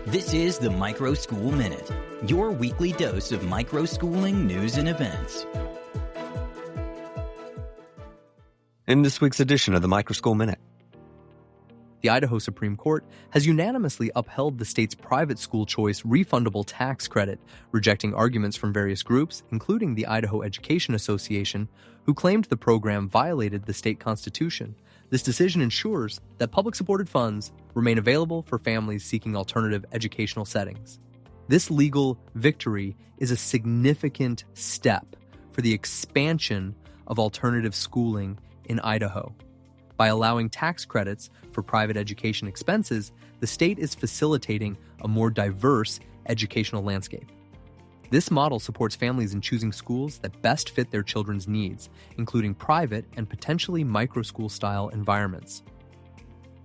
This is the Microschool Minute, your weekly dose of microschooling news and events. In this week's edition of the Microschool Minute, the Idaho Supreme Court has unanimously upheld the state's private school choice refundable tax credit, rejecting arguments from various groups, including the Idaho Education Association, who claimed the program violated the state constitution. This decision ensures that public-supported funds remain available for families seeking alternative educational settings. This legal victory is a significant step for the expansion of alternative schooling in Idaho. By allowing tax credits for private education expenses, the state is facilitating a more diverse educational landscape. This model supports families in choosing schools that best fit their children's needs, including private and potentially microschool-style environments.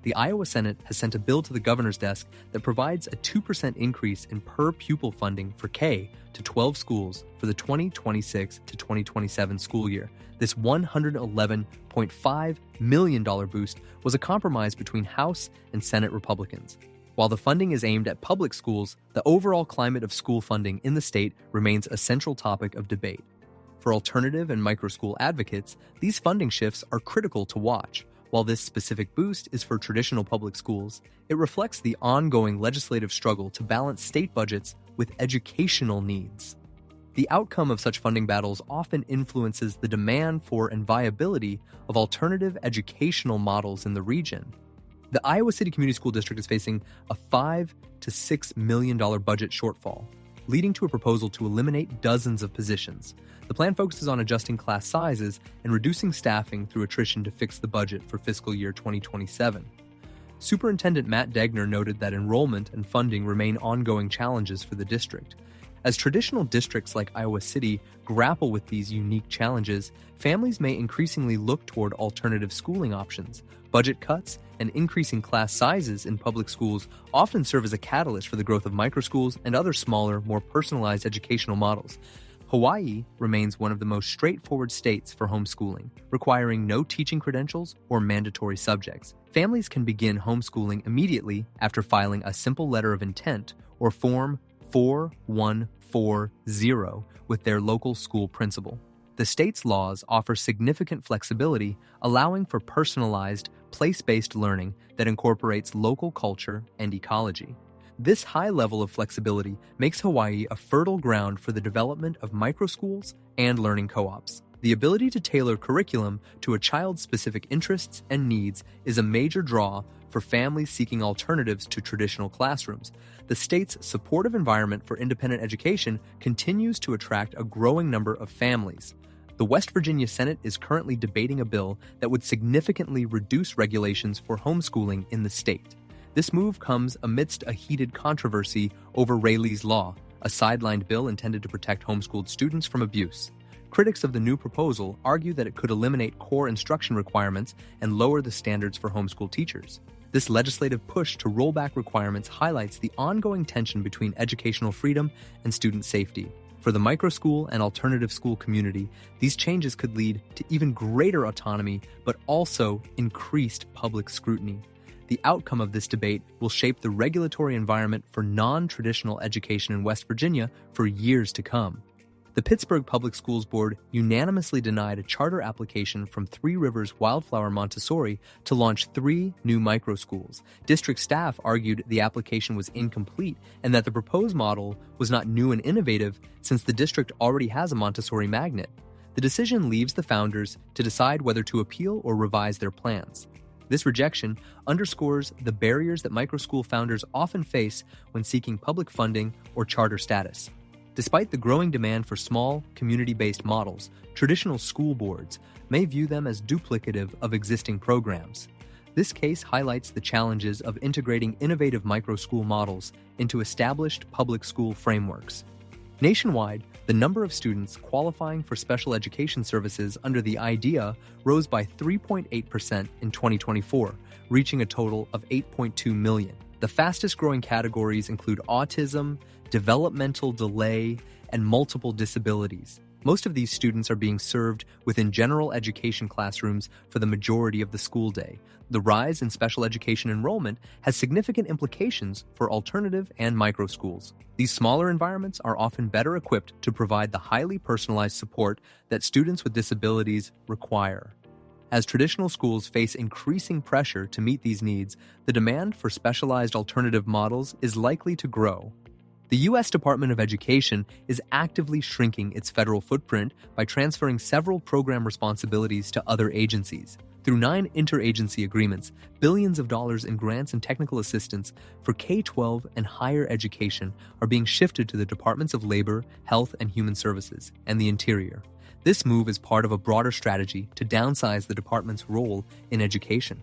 The Iowa Senate has sent a bill to the governor's desk that provides a 2% increase in per-pupil funding for K-12 schools for the 2026 to 2027 school year. This $111.5 million boost was a compromise between House and Senate Republicans. While the funding is aimed at public schools, the overall climate of school funding in the state remains a central topic of debate. For alternative and microschool advocates, these funding shifts are critical to watch. While this specific boost is for traditional public schools, it reflects the ongoing legislative struggle to balance state budgets with educational needs. The outcome of such funding battles often influences the demand for and viability of alternative educational models in the region. The Iowa City Community School District is facing a $5 to $6 million budget shortfall, leading to a proposal to eliminate dozens of positions. The plan focuses on adjusting class sizes and reducing staffing through attrition to fix the budget for fiscal year 2027. Superintendent Matt Degner noted that enrollment and funding remain ongoing challenges for the district. As traditional districts like Iowa City grapple with these unique challenges, families may increasingly look toward alternative schooling options. Budget cuts and increasing class sizes in public schools often serve as a catalyst for the growth of microschools and other smaller, more personalized educational models. Hawaii remains one of the most straightforward states for homeschooling, requiring no teaching credentials or mandatory subjects. Families can begin homeschooling immediately after filing a simple letter of intent or Form 4140 with their local school principal. The state's laws offer significant flexibility, allowing for personalized, place-based learning that incorporates local culture and ecology. This high level of flexibility makes Hawaii a fertile ground for the development of microschools and learning co-ops. The ability to tailor curriculum to a child's specific interests and needs is a major draw for families seeking alternatives to traditional classrooms. The state's supportive environment for independent education continues to attract a growing number of families. The West Virginia Senate is currently debating a bill that would significantly reduce regulations for homeschooling in the state. This move comes amidst a heated controversy over Rayleigh's Law, a sidelined bill intended to protect homeschooled students from abuse. Critics of the new proposal argue that it could eliminate core instruction requirements and lower the standards for homeschool teachers. This legislative push to roll back requirements highlights the ongoing tension between educational freedom and student safety. For the microschool and alternative school community, these changes could lead to even greater autonomy, but also increased public scrutiny. The outcome of this debate will shape the regulatory environment for non-traditional education in West Virginia for years to come. The Pittsburgh Public Schools Board unanimously denied a charter application from Three Rivers Wildflower Montessori to launch 3 new microschools. District staff argued the application was incomplete and that the proposed model was not new and innovative since the district already has a Montessori magnet. The decision leaves the founders to decide whether to appeal or revise their plans. This rejection underscores the barriers that microschool founders often face when seeking public funding or charter status. Despite the growing demand for small, community-based models, traditional school boards may view them as duplicative of existing programs. This case highlights the challenges of integrating innovative microschool models into established public school frameworks. Nationwide, the number of students qualifying for special education services under the IDEA rose by 3.8% in 2024, reaching a total of 8.2 million. The fastest-growing categories include autism, developmental delay, and multiple disabilities. Most of these students are being served within general education classrooms for the majority of the school day. The rise in special education enrollment has significant implications for alternative and microschools. These smaller environments are often better equipped to provide the highly personalized support that students with disabilities require. As traditional schools face increasing pressure to meet these needs, the demand for specialized alternative models is likely to grow. The U.S. Department of Education is actively shrinking its federal footprint by transferring several program responsibilities to other agencies. Through 9 interagency agreements, billions of dollars in grants and technical assistance for K-12 and higher education are being shifted to the Departments of Labor, Health and Human Services, and the Interior. This move is part of a broader strategy to downsize the department's role in education.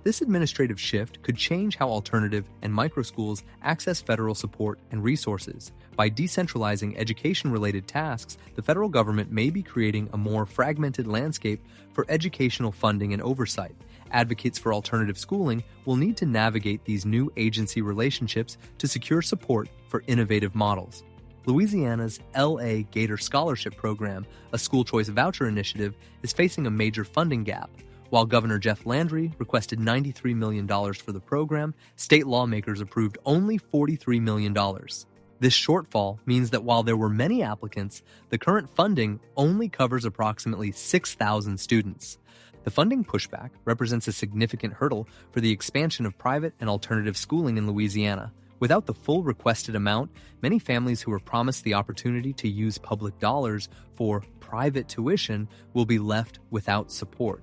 This administrative shift could change how alternative and microschools access federal support and resources. By decentralizing education-related tasks, the federal government may be creating a more fragmented landscape for educational funding and oversight. Advocates for alternative schooling will need to navigate these new agency relationships to secure support for innovative models. Louisiana's L.A. Gator Scholarship Program, a school choice voucher initiative, is facing a major funding gap. While Governor Jeff Landry requested $93 million for the program, state lawmakers approved only $43 million. This shortfall means that while there were many applicants, the current funding only covers approximately 6,000 students. The funding pushback represents a significant hurdle for the expansion of private and alternative schooling in Louisiana. Without the full requested amount, many families who were promised the opportunity to use public dollars for private tuition will be left without support.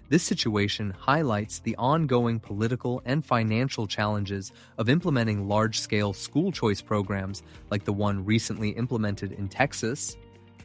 This situation highlights the ongoing political and financial challenges of implementing large-scale school choice programs like the one recently implemented in Texas.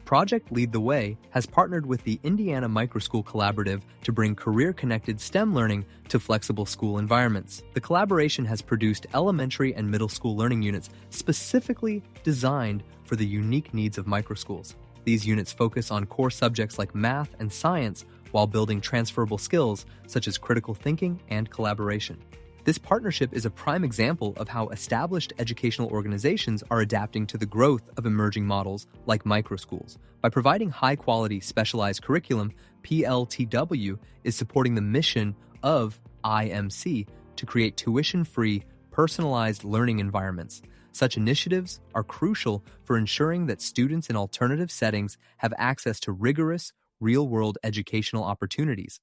Project Lead the Way has partnered with the Indiana Microschool Collaborative to bring career-connected STEM learning to flexible school environments. The collaboration has produced elementary and middle school learning units specifically designed for the unique needs of microschools. These units focus on core subjects like math and science while building transferable skills such as critical thinking and collaboration. This partnership is a prime example of how established educational organizations are adapting to the growth of emerging models like microschools. By providing high-quality specialized curriculum, PLTW is supporting the mission of IMC to create tuition-free, personalized learning environments. Such initiatives are crucial for ensuring that students in alternative settings have access to rigorous, real-world educational opportunities.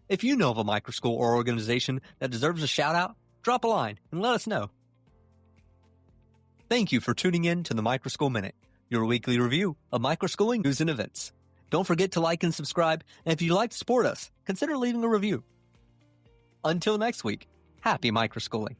If you know of a microschool or organization that deserves a shout-out, drop a line and let us know. Thank you for tuning in to the Microschool Minute, your weekly review of microschooling news and events. Don't forget to like and subscribe, and if you'd like to support us, consider leaving a review. Until next week, happy microschooling.